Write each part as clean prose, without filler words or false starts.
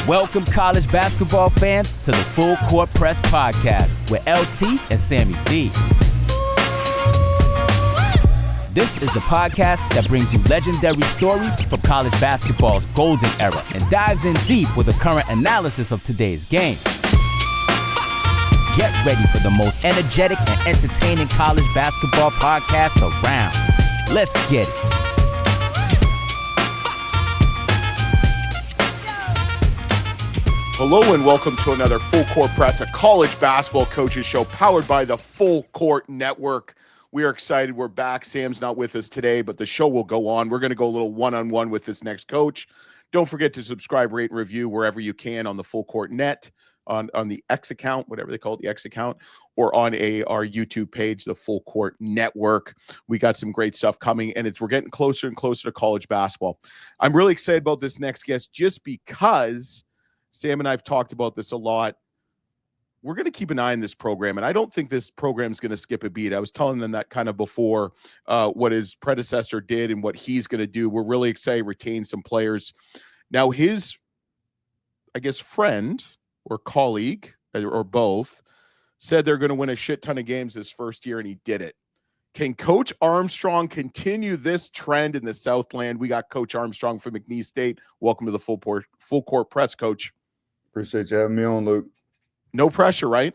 Welcome, college basketball fans, to the Full Court Press Podcast with LT and Sammy D. This is the podcast that brings you legendary stories from college basketball's golden era and dives in deep with a current analysis of today's game. Get ready for the most energetic and entertaining college basketball podcast around. Let's get it. Hello and welcome to another Full Court Press, a college basketball coaches show powered by the Full Court Network. We are excited. We're back. Sam's not with us today, but the show will go on. We're going to go a little one-on-one with this next coach. Don't forget to subscribe, rate, and review wherever you can on the Full Court Net, on the X account, whatever they call it, the X account, or on our YouTube page, the Full Court Network. We got some great stuff coming, and we're getting closer and closer to college basketball. I'm really excited about this next guest just because Sam and I have talked about this a lot. We're going to keep an eye on this program, and I don't think this program is going to skip a beat. I was telling them that kind of before what his predecessor did and what he's going to do. We're really excited to retain some players. Now, his, I guess, friend or colleague or both said they're going to win a shit ton of games this first year, and he did it. Can Coach Armstrong continue this trend in the Southland? We got Coach Armstrong from McNeese State. Welcome to the Full Court Press, Coach. Appreciate you having me on, Luke. No pressure, right?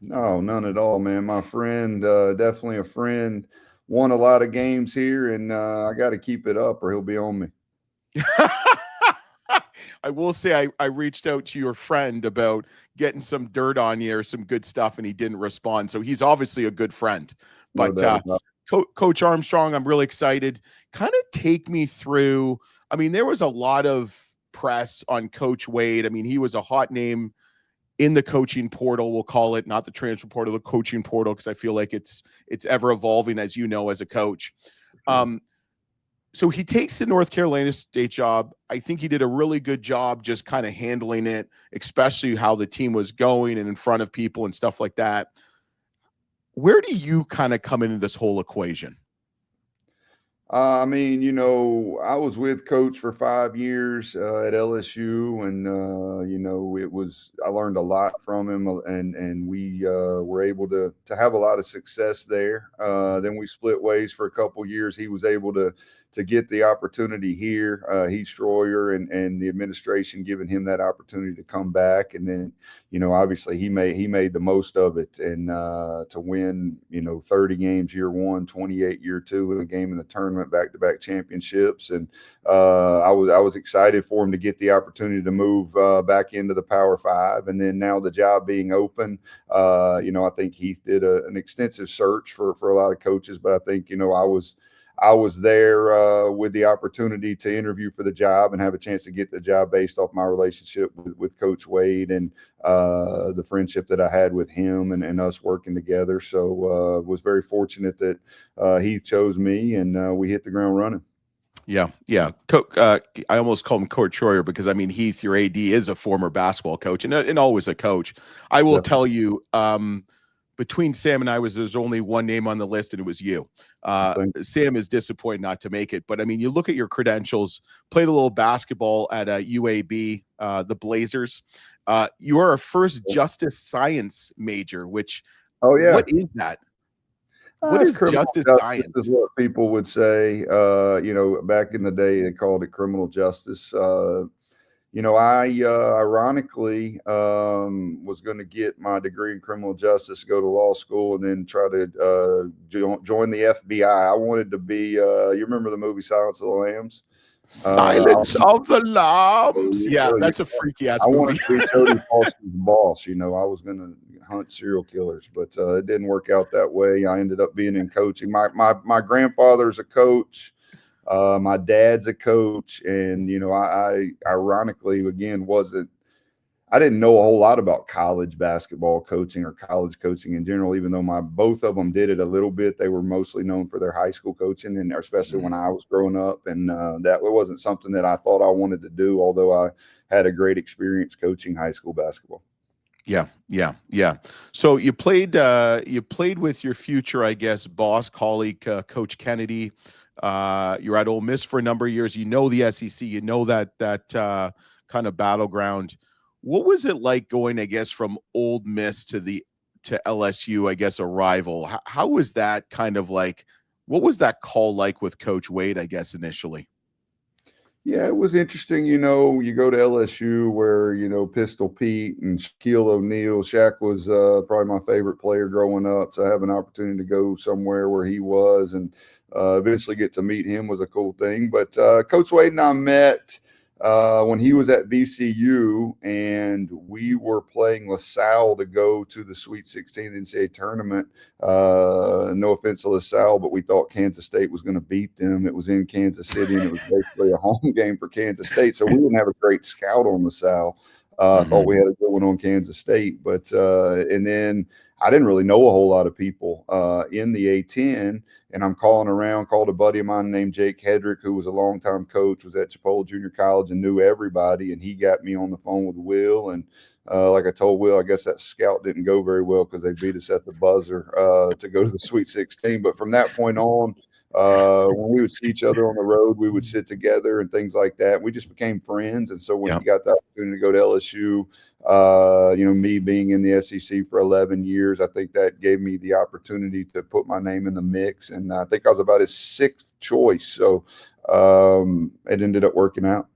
No, none at all, man. My friend, definitely a friend, won a lot of games here, and I got to keep it up or he'll be on me. I will say I reached out to your friend about getting some dirt on you or some good stuff, and he didn't respond. So he's obviously a good friend. But Coach Armstrong, I'm really excited. Kind of take me through. I mean, there was a lot of press on Coach Wade. I mean, he was a hot name in the coaching portal, we'll call it, not the transfer portal, the coaching portal, because I feel like it's ever evolving, as you know, as a coach. So he takes the North Carolina State job. I think he did a really good job just kind of handling it, especially how the team was going and in front of people and stuff like that. Where do you kind of come into this whole equation? I mean, you know, I was with Coach for 5 years at LSU, and you know, I learned a lot from him, and we were able to have a lot of success there. Then we split ways for a couple years. He was able to get the opportunity here. Heath Schroyer and the administration giving him that opportunity to come back, and then, you know, obviously he made the most of it, and to win, you know, 30 games year one, 28 year two, and a game in the tournament, back-to-back championships, and I was excited for him to get the opportunity to move back into the Power Five, and then now the job being open, you know, I think Heath did an extensive search for a lot of coaches, but I think, you know, I was there with the opportunity to interview for the job and have a chance to get the job based off my relationship with Coach Wade and the friendship that I had with him and us working together. So was very fortunate that he chose me, and we hit the ground running. Yeah. I almost call him Coach Schroyer because, I mean, Heath, your AD, is a former basketball coach and always a coach. I will tell you, between Sam and I, there's only one name on the list, and it was you. Sam is disappointed not to make it. But, I mean, you look at your credentials, played a little basketball at UAB, the Blazers. You are a first justice science major, which, what is that? What is justice science? Is what people would say. You know, back in the day, they called it criminal justice. You know, I ironically was going to get my degree in criminal justice, go to law school, and then try to join the FBI. I wanted to be, you remember the movie Silence of the Lambs? Silence of the Lambs. Yeah, that's a freaky ass movie. I wanted to be Cody Foster's boss. You know, I was going to hunt serial killers, but it didn't work out that way. I ended up being in coaching. My grandfather's a coach. My dad's a coach, and, you know, I ironically, again, I didn't know a whole lot about college basketball coaching or college coaching in general, even though both of them did it a little bit. They were mostly known for their high school coaching, and especially when I was growing up, and that wasn't something that I thought I wanted to do, although I had a great experience coaching high school basketball. Yeah. So you played with your future, I guess, boss, colleague, Coach Kennedy. You're at Ole Miss for a number of years. You know the SEC. You know that kind of battleground. What was it like going, I guess, from Ole Miss to LSU, I guess, a rival? How was that kind of like, what was that call like with Coach Wade, I guess, initially? Yeah, it was interesting. You go to LSU where, Pistol Pete and Shaquille O'Neal. Shaq was probably my favorite player growing up. So I have an opportunity to go somewhere where he was and eventually get to meet him was a cool thing. But Coach Wade and I met when he was at VCU, and we were playing LaSalle to go to the Sweet 16 NCAA tournament. No offense to LaSalle, but we thought Kansas State was going to beat them. It was in Kansas City, and it was basically a home game for Kansas State. So we didn't have a great scout on LaSalle. I thought we had a good one on Kansas State, but and then I didn't really know a whole lot of people in the A10, and I'm calling around. Called a buddy of mine named Jake Hedrick, who was a longtime coach, was at Chipola Junior College and knew everybody, and he got me on the phone with Will. And like I told Will, I guess that scout didn't go very well because they beat us at the buzzer to go to the Sweet 16. But from that point on, when we would see each other on the road, we would sit together and things like that. We just became friends. And so when he got the opportunity to go to LSU, me being in the SEC for 11 years, I think that gave me the opportunity to put my name in the mix. And I think I was about his sixth choice. So it ended up working out.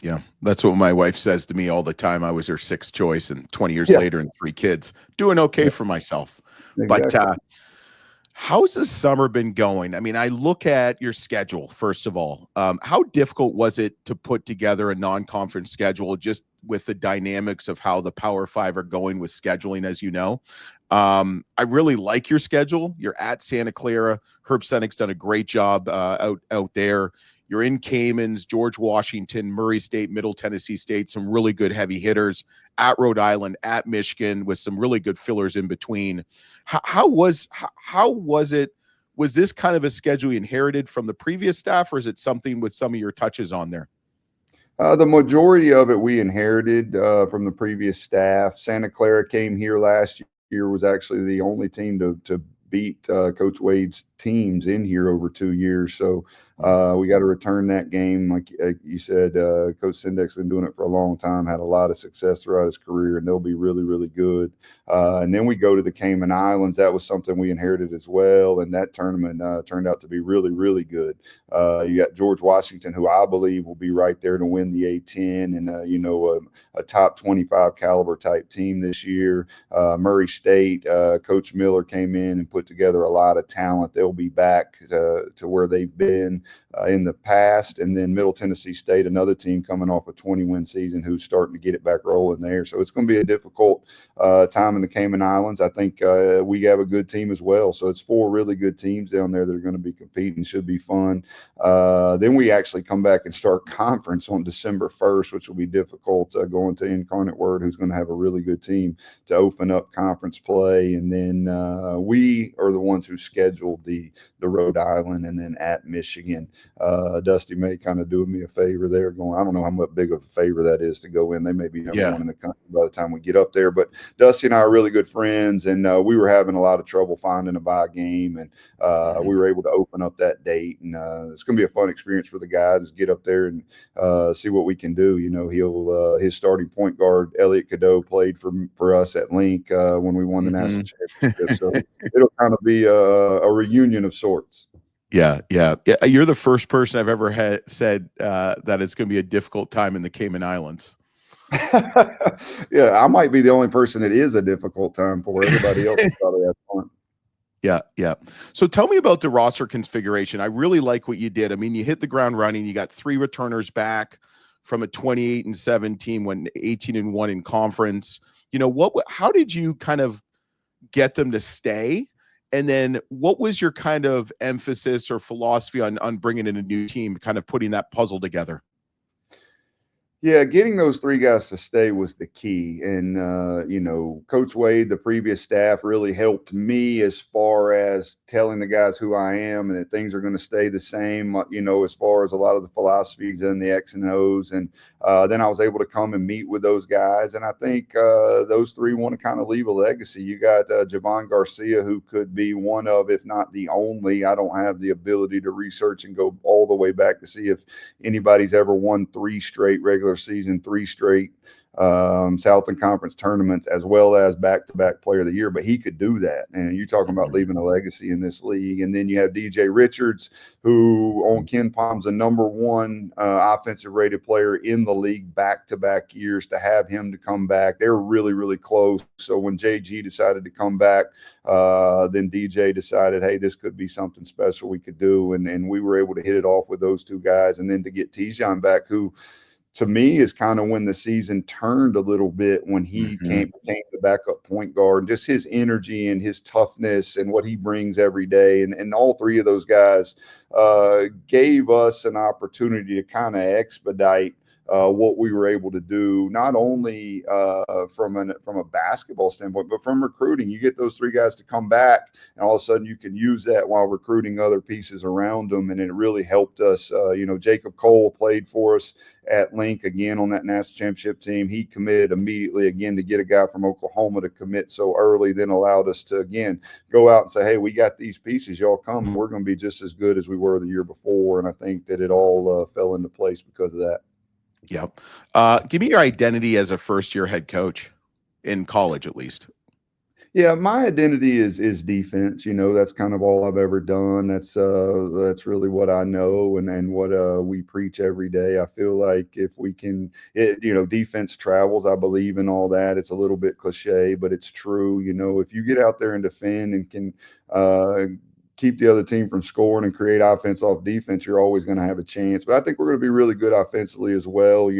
Yeah, that's what my wife says to me all the time. I was her sixth choice, and 20 years later and 3 kids, doing okay for myself. Exactly. But how's the summer been going? I mean, I look at your schedule, first of all. How difficult was it to put together a non-conference schedule just with the dynamics of how the Power Five are going with scheduling, as you know? I really like your schedule. You're at Santa Clara. Herb Senick's done a great job out there. You're in Caymans, George Washington, Murray State, Middle Tennessee State, some really good heavy hitters, at Rhode Island, at Michigan, with some really good fillers in between. How was it? Was this kind of a schedule you inherited from the previous staff, or is it something with some of your touches on there? The majority of it we inherited from the previous staff. Santa Clara came here last year, was actually the only team to beat Coach Wade's teams in here over 2 years. So we got to return that game. Like you said, Coach Sendek's been doing it for a long time, had a lot of success throughout his career, and they'll be really, really good. And then we go to the Cayman Islands. That was something we inherited as well. And that tournament turned out to be really, really good. You got George Washington, who I believe will be right there to win the A10 and, a top 25 caliber type team this year. Murray State, Coach Miller came in and put together a lot of talent. They'll be back to where they've been in the past. And then Middle Tennessee State, another team coming off a 20-win season who's starting to get it back rolling there. So it's going to be a difficult time in the Cayman Islands. I think we have a good team as well. So it's 4 really good teams down there that are going to be competing. Should be fun. Then we actually come back and start conference on December 1st, which will be difficult, going to Incarnate Word, who's going to have a really good team to open up conference play. And then we are the ones who scheduled the Rhode Island and then at Michigan. Dusty May kind of doing me a favor there, going, I don't know how big of a favor that is to go in. They may be number 1 in the country by the time we get up there. But Dusty and I are really good friends, and we were having a lot of trouble finding a bye game, and we were able to open up that date. And it's going to be a fun experience for the guys to get up there and see what we can do. His starting point guard, Elliot Cadeau, played for us at Link when we won the national championship. So it'll kind of be a reunion of sorts. Yeah. You're the first person I've ever said that it's going to be a difficult time in the Cayman Islands. Yeah, I might be the only person it is a difficult time for. Everybody else probably has fun. Yeah. So tell me about the roster configuration. I really like what you did. I mean, you hit the ground running. You got 3 returners back from a 28-7 team, went 18-1 in conference. How did you kind of get them to stay? And then what was your kind of emphasis or philosophy on bringing in a new team, kind of putting that puzzle together? Yeah, getting those 3 guys to stay was the key. And, Coach Wade, the previous staff, really helped me as far as telling the guys who I am and that things are going to stay the same, as far as a lot of the philosophies and the X and O's. And then I was able to come and meet with those guys. And I think those 3 want to kind of leave a legacy. You got Javon Garcia, who could be one of, if not the only. I don't have the ability to research and go all the way back to see if anybody's ever won 3 straight regular regular season, 3 straight Southern Conference tournaments, as well as back-to-back player of the year. But he could do that. And you're talking about leaving a legacy in this league. And then you have DJ Richards, who on Ken Palm's the #1 offensive rated player in the league back-to-back years. To have him to come back, they were really, really close. So when JG decided to come back, then DJ decided, hey, this could be something special we could do. And we were able to hit it off with those two guys. And then to get Tijon back, who to me is kind of when the season turned a little bit, when he became the backup point guard, and just his energy and his toughness and what he brings every day. And all 3 of those guys gave us an opportunity to kind of expedite what we were able to do, not only from a basketball standpoint, but from recruiting. You get those 3 guys to come back, and all of a sudden you can use that while recruiting other pieces around them, and it really helped us. Jacob Cole played for us at Link again on that national championship team. He committed immediately again to get a guy from Oklahoma to commit so early, then allowed us to again go out and say, hey, we got these pieces, y'all come, we're going to be just as good as we were the year before. And I think that it all fell into place because of that. Yeah. Give me your identity as a first-year head coach in college, at least. Yeah, my identity is defense. That's kind of all I've ever done. That's really what I know and what we preach every day. I feel like if we can, defense travels. I believe in all that. It's a little bit cliche, but it's true. If you get out there and defend and can keep the other team from scoring and create offense off defense, you're always going to have a chance. But I think we're going to be really good offensively as well.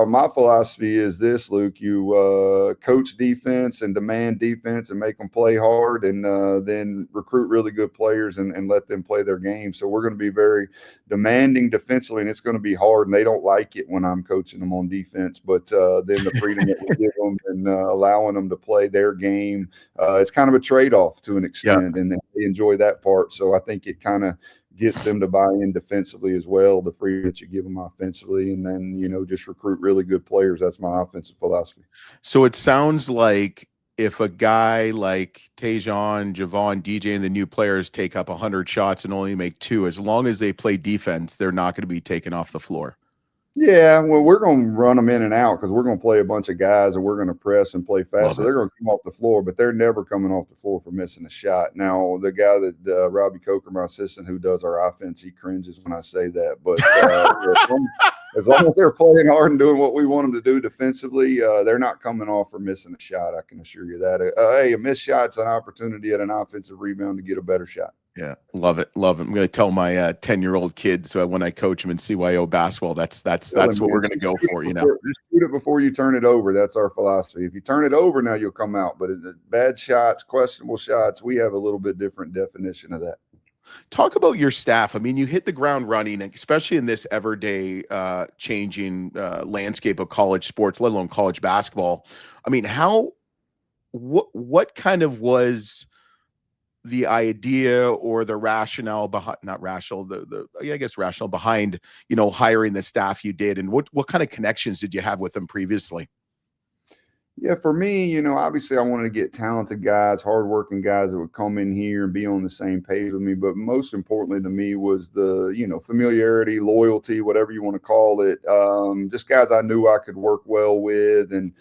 My philosophy is this, Luke: you coach defense and demand defense and make them play hard, and then recruit really good players and let them play their game. So we're going to be very demanding defensively, and it's going to be hard, and they don't like it when I'm coaching them on defense. But then the freedom that we give them and allowing them to play their game, it's kind of a trade-off to an extent, and they enjoy that part. So I think it kind of gets them to buy in defensively as well, the freedom that you give them offensively, and then, just recruit really good players. That's my offensive philosophy. So it sounds like if a guy like Tijon, Javon, DJ, and the new players take up 100 shots and only make 2, as long as they play defense, they're not going to be taken off the floor. Yeah, well, we're going to run them in and out because we're going to play a bunch of guys and we're going to press and play fast. So they're going to come off the floor, but they're never coming off the floor for missing a shot. Now, the guy that Robbie Coker, my assistant, who does our offense, he cringes when I say that. But as long as they're playing hard and doing what we want them to do defensively, they're not coming off for missing a shot. I can assure you that. Hey, a missed shot's an opportunity at an offensive rebound to get a better shot. Yeah, love it, love it. I'm going to tell my 10-year-old kids when I coach them in CYO basketball, that's what we're going to go for. Just shoot it before you turn it over. That's our philosophy. If you turn it over, now you'll come out. But bad shots, questionable shots, we have a little bit different definition of that. Talk about your staff. I mean, you hit the ground running, especially in this everyday changing landscape of college sports, let alone college basketball. I mean, what kind of was the idea or the rationale behind, not rational, rational behind, hiring the staff you did, and what kind of connections did you have with them previously? Yeah, for me, obviously I wanted to get talented guys, hardworking guys that would come in here and be on the same page with me. But most importantly to me was the, familiarity, loyalty, whatever you want to call it. Just guys I knew I could work well with, and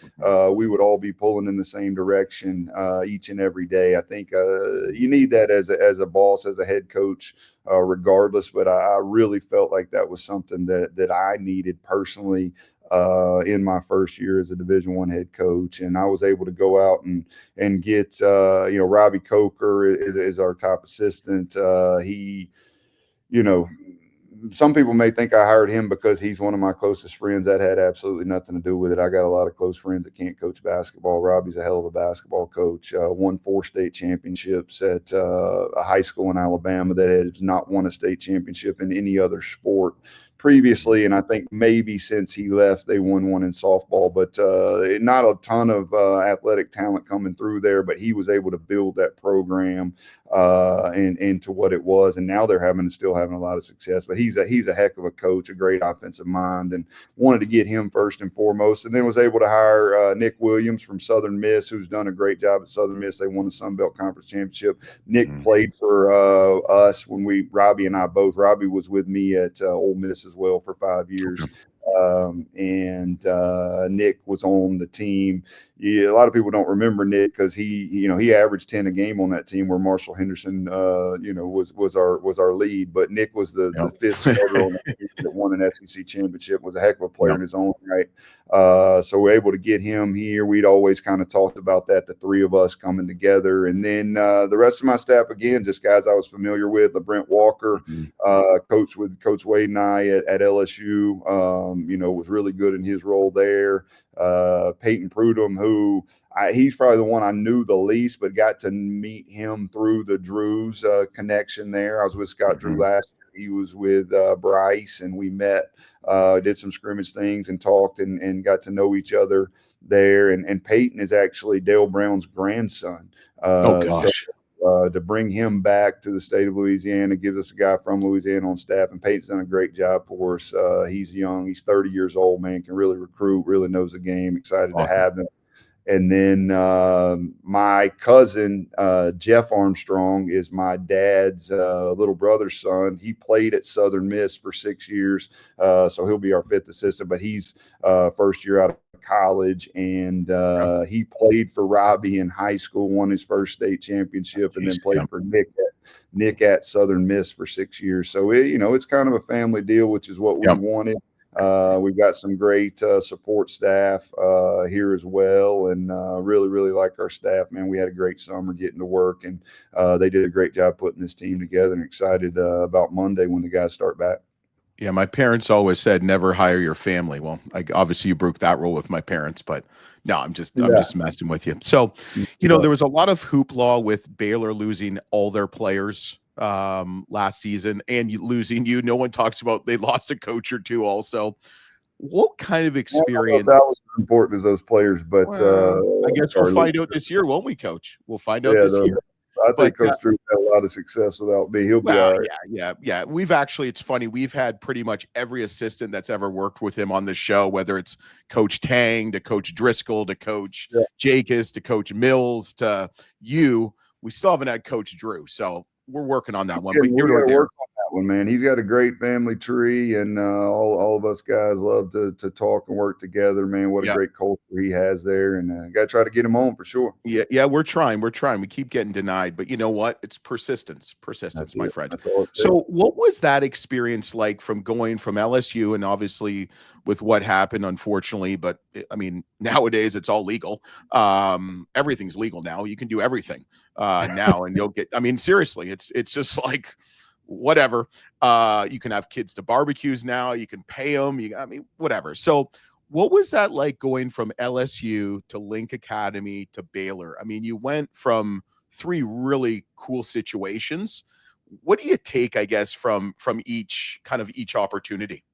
we would all be pulling in the same direction each and every day. I think you need that as a boss, as a head coach, regardless. But I really felt like that was something that I needed personally in my first year as a Division I head coach. And I was able to go out and get, Robbie Coker is our top assistant. He, some people may think I hired him because he's one of my closest friends. That had absolutely nothing to do with it. I got a lot of close friends that can't coach basketball. Robbie's a hell of a basketball coach, won 4 state championships at a high school in Alabama that has not won a state championship in any other sport previously, and I think maybe since he left they won one in softball, but not a ton of athletic talent coming through there, but he was able to build that program and into what it was, and now they're still having a lot of success. But he's a heck of a coach, a great offensive mind, and wanted to get him first and foremost, and then was able to hire Nick Williams from Southern Miss, who's done a great job at Southern Miss. They won the Sun Belt Conference Championship. Nick played for us when Robbie and I both. Robbie was with me at Ole Miss as well for 5 years. and Nick was on the team. Yeah, a lot of people don't remember Nick because he averaged 10 a game on that team where Marshall Henderson, was our lead. But Nick was the fifth starter on the team that won an SEC championship. Was a heck of a player in his own right. So we're able to get him here. We'd always kind of talked about that, the three of us coming together, and then the rest of my staff again, just guys I was familiar with. Brent Walker, coach with Coach Wade and I at LSU, was really good in his role there. Peyton Prudhomme, who he's probably the one I knew the least, but got to meet him through the Drews connection there. I was with Scott Drew last year. He was with Bryce, and we met, did some scrimmage things and talked and got to know each other there. And Peyton is actually Dale Brown's grandson. Oh, gosh. So, to bring him back to the state of Louisiana, gives us a guy from Louisiana on staff, and Peyton's done a great job for us. He's young. He's 30 years old, man, can really recruit, really knows the game. Excited to have him. And then my cousin, Jeff Armstrong, is my dad's little brother's son. He played at Southern Miss for 6 years, so he'll be our fifth assistant, but he's first year out of college, and he played for Robbie in high school, won his first state championship, and then played for Nick at Southern Miss for 6 years. So, it's kind of a family deal, which is what we wanted. We've got some great support staff here as well, and really, really like our staff, man. We had a great summer getting to work, and they did a great job putting this team together, and excited about Monday when the guys start back. Yeah, my parents always said never hire your family. Well, obviously you broke that rule with my parents, but no, I'm just messing with you. So, there was a lot of hoopla with Baylor losing all their players last season, and losing you. No one talks about they lost a coach or two also. What kind of experience? That was as important as those players, but I guess we'll find out this year, won't we, Coach? We'll find out this year. I think Coach Drew had a lot of success without me. He'll be all right. Yeah. It's funny. We've had pretty much every assistant that's ever worked with him on the show, whether it's Coach Tang to Coach Driscoll to Coach Jacobs to Coach Mills to you. We still haven't had Coach Drew, so we're working on that one. But you're going to work on that one, man. He's got a great family tree, and all of us guys love to talk and work together, man. What a great culture he has there, and got to try to get him on for sure. Yeah, we're trying. We keep getting denied, but you know what? It's persistence, my friend. So what was that experience like from going from LSU, and obviously with what happened, unfortunately, but I mean, nowadays it's all legal. Everything's legal now. You can do everything now, and you'll get, I mean, seriously, it's just like, whatever. You can have kids to barbecues now. You can pay them. Whatever. So what was that like going from LSU to Link Academy to Baylor? I mean, you went from three really cool situations. What do you take, I guess, from each opportunity?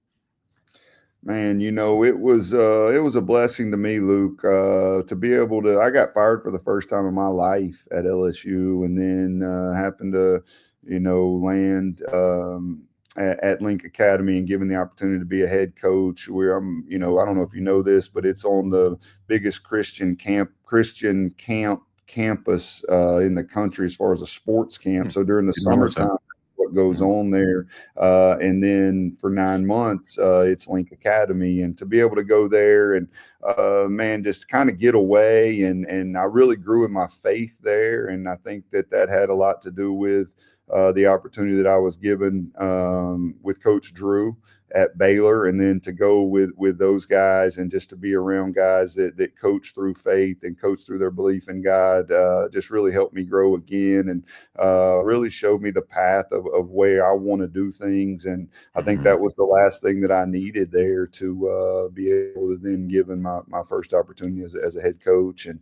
Man, it was a blessing to me, Luke, to be able to. I got fired for the first time in my life at LSU, and then happened to, land at Link Academy and given the opportunity to be a head coach. Where I'm, I don't know if you know this, but it's on the biggest Christian camp campus in the country as far as a sports camp. So during the summertime, what goes on there, and then for 9 months it's Link Academy, and to be able to go there and man, just kind of get away, and I really grew in my faith there, and I think that had a lot to do with the opportunity that I was given with Coach Drew at Baylor, and then to go with those guys, and just to be around guys that coach through faith and coach through their belief in God, just really helped me grow again, and really showed me the path of where I want to do things. And I think that was the last thing that I needed there to be able to then given my first opportunity as a head coach. And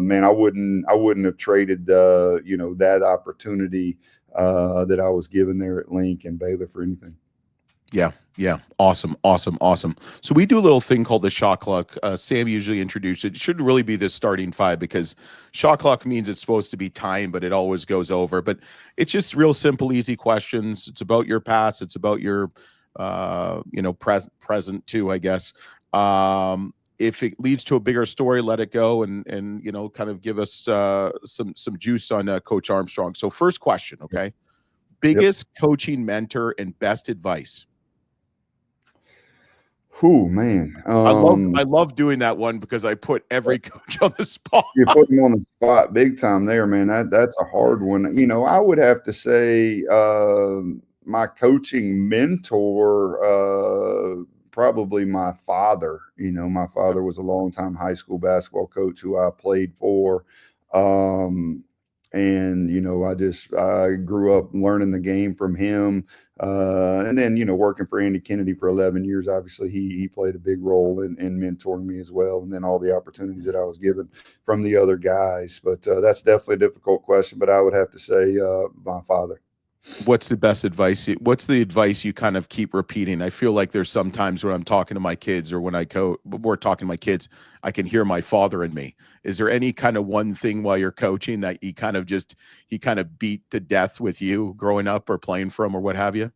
man, I wouldn't have traded that opportunity that I was given there at Link and Baylor for anything. Yeah. Awesome. So we do a little thing called the shot clock. Sam usually introduced it. It shouldn't really be the starting five, because shot clock means it's supposed to be time, but it always goes over. But it's just real simple, easy questions. It's about your past. It's about your, present too, I guess. If it leads to a bigger story, let it go, and kind of give us some juice on Coach Armstrong. So first question, okay? Biggest coaching mentor and best advice. Whew, man. I love doing that one because I put every coach on the spot. You put him on the spot big time there, man. That's a hard one. You know, I would have to say my coaching mentor, probably my father. You know, my father was a longtime high school basketball coach who I played for. And, you know, I grew up learning the game from him. And then, you know, working for Andy Kennedy for 11 years, obviously he played a big role in mentoring me as well. And then all the opportunities that I was given from the other guys. But that's definitely a difficult question. But I would have to say my father. What's the best advice? What's the advice you kind of keep repeating? I feel like there's some times when I'm talking to my kids or when we're talking to my kids, I can hear my father in me. Is there any kind of one thing while you're coaching that he kind of beat to death with you growing up or playing for him or what have you?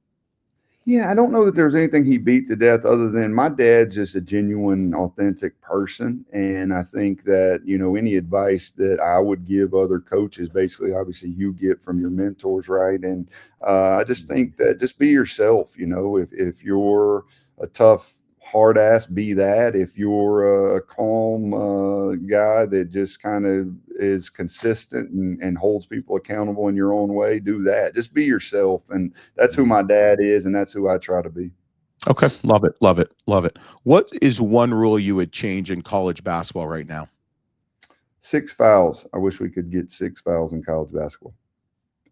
Yeah, I don't know that there's anything he beat to death other than my dad's just a genuine, authentic person. And I think that, you know, any advice that I would give other coaches, basically, obviously, you get from your mentors, right? And I just think that just be yourself. You know, if you're a tough, hard ass, be that. If you're a calm guy that just kind of is consistent and holds people accountable in your own way, do that. Just be yourself. And that's who my dad is, and that's who I try to be. Okay. Love it. Love it. Love it. What is one rule you would change in college basketball right now? 6 fouls. I wish we could get 6 fouls in college basketball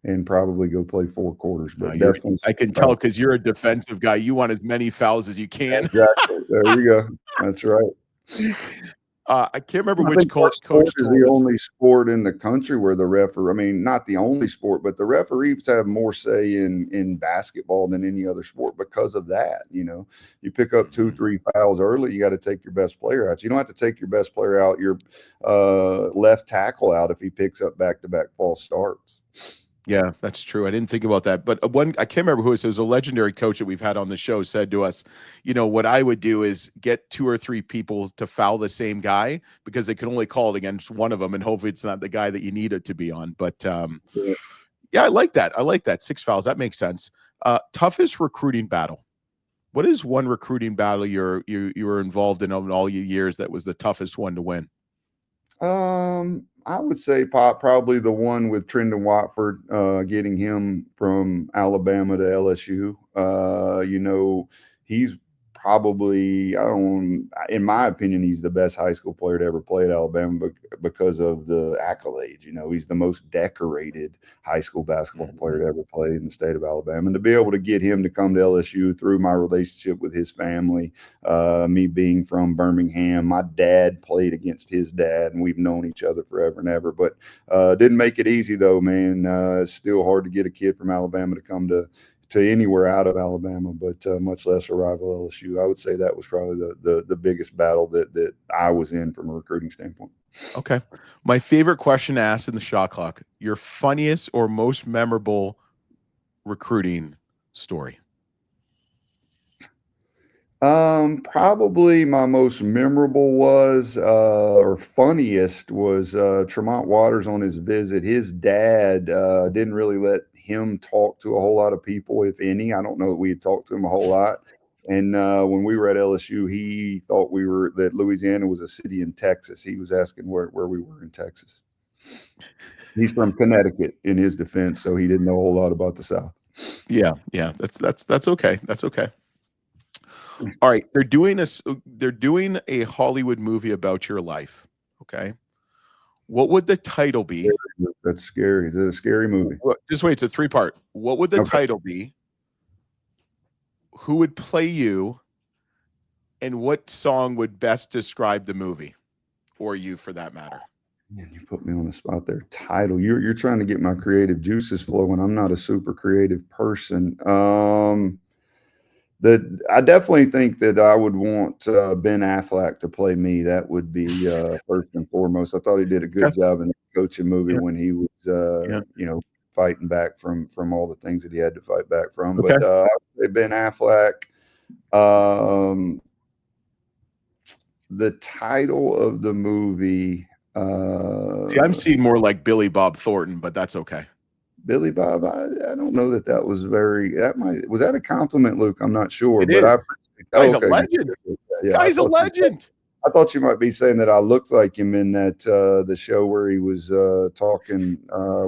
and probably go play 4 quarters, but definitely I can tell because you're a defensive guy. You want as many fouls as you can. Exactly. There you go. That's right. I can't remember I which think coach is the told us. only sport in the country where the referee, I mean, not the only sport, but the referees have more say in basketball than any other sport because of that. You know, you pick up 2, 3 fouls early, you got to take your best player out. You don't have to take your best player out, your left tackle out if he picks up back-to-back false starts. Yeah, that's true. I didn't think about that. But I can't remember who it was a legendary coach that we've had on the show said to us, you know, what I would do is get 2 or 3 people to foul the same guy because they can only call it against one of them. And hopefully it's not the guy that you need it to be on. But yeah, I like that. I like that. 6 fouls. That makes sense. Toughest recruiting battle. What is one recruiting battle you were involved in all your years that was the toughest one to win? I would say probably the one with Trendon Watford, getting him from Alabama to LSU. You know, he's probably, in my opinion, he's the best high school player to ever play at Alabama because of the accolades. You know, he's the most decorated high school basketball player to ever play in the state of Alabama. And to be able to get him to come to LSU through my relationship with his family, me being from Birmingham, my dad played against his dad, and we've known each other forever and ever. But didn't make it easy, though, man. It's still hard to get a kid from Alabama to come to anywhere out of Alabama, but much less a rival LSU. I would say that was probably the biggest battle that I was in from a recruiting standpoint. Okay. My favorite question to ask in the shot clock, your funniest or most memorable recruiting story? Probably my most memorable was, or funniest was, Tremont Waters on his visit. His dad didn't really let him talk to a whole lot of people, if any. I don't know that we had talked to him a whole lot. And when we were at LSU, he thought that Louisiana was a city in Texas. He was asking where we were in Texas. He's from Connecticut, in his defense, so he didn't know a whole lot about the South. Yeah. That's okay. That's okay. All right, they're doing a Hollywood movie about your life. Okay, what would the title be? That's scary. Is it a scary movie? Just wait, it's a 3-part. What would the title be? Who would play you? And what song would best describe the movie, or you for that matter? Man, you put me on the spot there. Title. You're trying to get my creative juices flowing. I'm not a super creative person. I definitely think that I would want Ben Affleck to play me. That would be first and foremost. I thought he did a good job in the coaching movie when he was, you know, fighting back from all the things that he had to fight back from. But I would say Ben Affleck. The title of the movie. See, I'm seeing more like Billy Bob Thornton, but that's okay. Billy Bob, I don't know that was was that a compliment, Luke? I'm not sure, It but is. Guy's a okay. legend. Yeah, Guy's a legend. I thought you might be saying that I looked like him in that the show where he was talking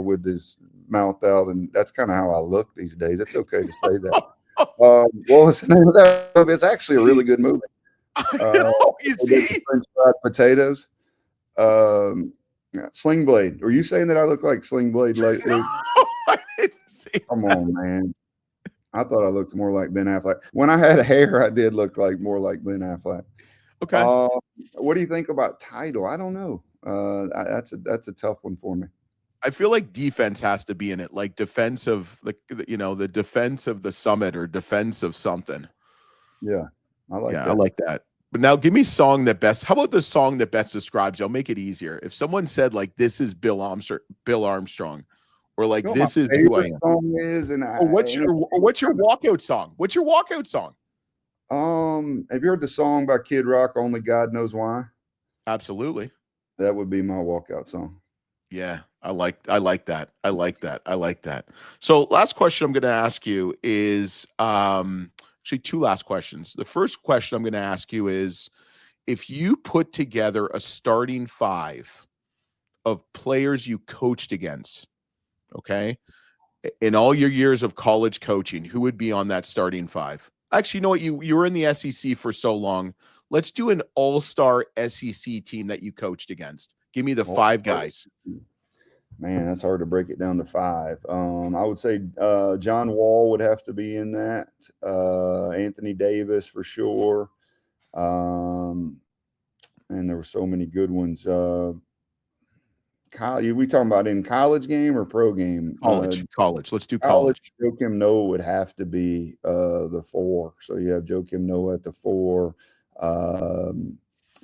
with his mouth out, and that's kind of how I look these days. It's okay to say that. What was the name of that movie? It's actually a really good movie. You see? French fried potatoes. Sling Blade. Were you saying that I look like Sling Blade lately? I didn't see Come on, man. I thought I looked more like Ben Affleck. When I had hair, I did look like more like Ben Affleck. Okay. What do you think about title? I don't know. That's a tough one for me. I feel like defense has to be in it, like defense of the defense of the summit or defense of something. Yeah, I like that. I like that. But now give me song that best. How about the song that best describes you? I'll make it easier. If someone said like this is Bill Armstrong, or like You know this my is who I favorite am. song is, and What's your walkout song? What's your walkout song? Have you heard the song by Kid Rock, Only God Knows Why? Absolutely. That would be my walkout song. Yeah, I like that. I like that. So last question I'm going to ask you is actually two last questions. The first question I'm going to ask you is if you put together a starting five of players you coached against, okay, in all your years of college coaching, who would be on that starting five? Actually, you know what? You were in the SEC for so long. Let's do an all-star SEC team that you coached against. Give me the five guys. Man, that's hard to break it down to five. I would say John Wall would have to be in that. Anthony Davis for sure. And there were so many good ones. We talking about in college game or pro game? College. Let's do college. Joakim Noah would have to be the four. So you have Joakim Noah at the four,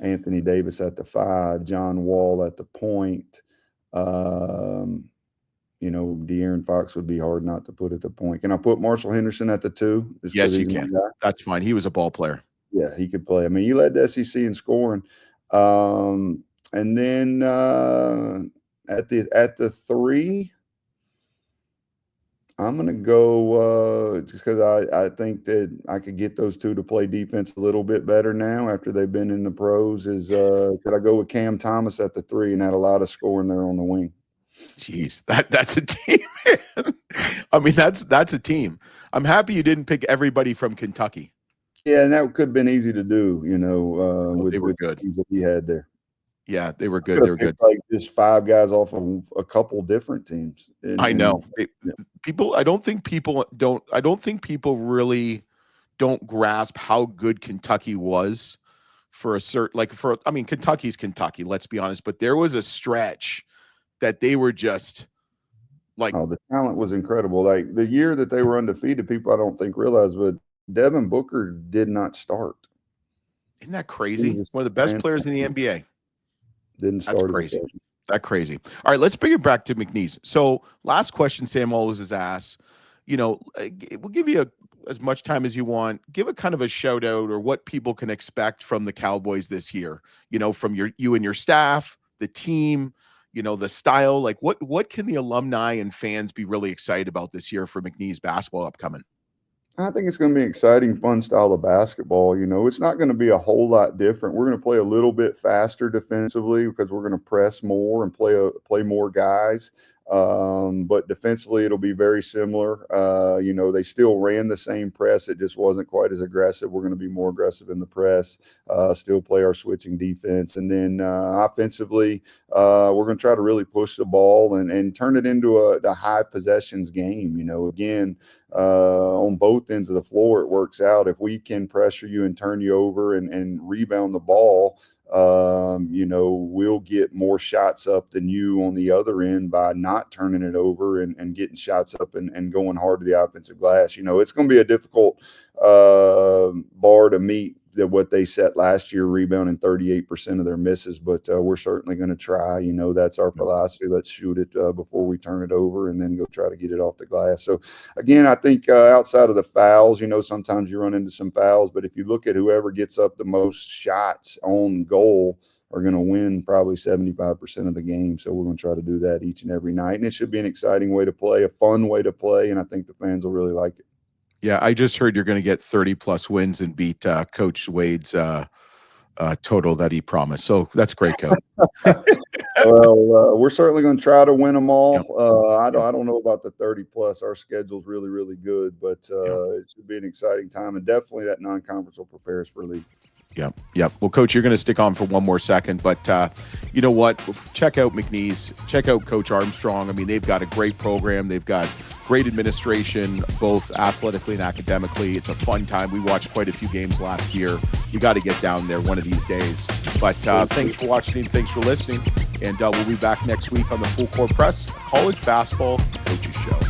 Anthony Davis at the five, John Wall at the point. De'Aaron Fox would be hard not to put at the point. Can I put Marshall Henderson at the two? Yes, you can. That's fine. He was a ball player. Yeah, he could play. I mean, he led the SEC in scoring. And then at the three, I'm going to go just because I think that I could get those two to play defense a little bit better now after they've been in the pros. Could I go with Cam Thomas at the three and had a lot of scoring there on the wing? Jeez, that's a team. I mean, that's a team. I'm happy you didn't pick everybody from Kentucky. Yeah, and that could have been easy to do, they were good. The teams that he had there. Yeah, they were good. They were good. Like just five guys off of a couple different teams. I know. I don't think people really don't grasp how good Kentucky was for a certain Kentucky's Kentucky, let's be honest, but there was a stretch that they were just like, the talent was incredible. Like the year that they were undefeated, people I don't think realize, but Devin Booker did not start. Isn't that crazy? One of the best players in the NBA. Didn't start. That's crazy. That's crazy. All right, let's bring it back to McNeese. So last question Sam always is asked, we'll give you as much time as you want. Give a kind of a shout out or what people can expect from the Cowboys this year, from you and your staff, the team, the style. Like what can the alumni and fans be really excited about this year for McNeese basketball upcoming? I think it's going to be an exciting, fun style of basketball. It's not going to be a whole lot different. We're going to play a little bit faster defensively because we're going to press more and play more guys. But defensively, it'll be very similar. They still ran the same press. It just wasn't quite as aggressive. We're going to be more aggressive in the press, still play our switching defense. And then offensively, we're going to try to really push the ball and turn it into a high possessions game. Again, on both ends of the floor, it works out. If we can pressure you and turn you over and rebound the ball, we'll get more shots up than you on the other end by not turning it over and getting shots up and going hard to the offensive glass. It's going to be a difficult bar to meet than what they set last year, rebounding 38% of their misses. But we're certainly going to try. That's our philosophy. Let's shoot it before we turn it over and then go try to get it off the glass. So, again, I think outside of the fouls, sometimes you run into some fouls. But if you look at whoever gets up the most shots on goal are going to win probably 75% of the game. So we're going to try to do that each and every night. And it should be an exciting way to play, a fun way to play, and I think the fans will really like it. Yeah, I just heard you're going to get 30-plus wins and beat Coach Wade's total that he promised. So that's great, Coach. Well, we're certainly going to try to win them all. Yep. I don't know about the 30-plus. Our schedule's really, really good, but it should be an exciting time, and definitely that non-conference will prepare us for league. Yep. Well, Coach, you're going to stick on for one more second, but you know what? Check out McNeese. Check out Coach Armstrong. I mean, they've got a great program. They've got great administration, both athletically and academically. It's a fun time. We watched quite a few games last year. You got to get down there one of these days. But thanks for watching. Thanks for listening. And we'll be back next week on the Full Court Press College Basketball Coaches Show.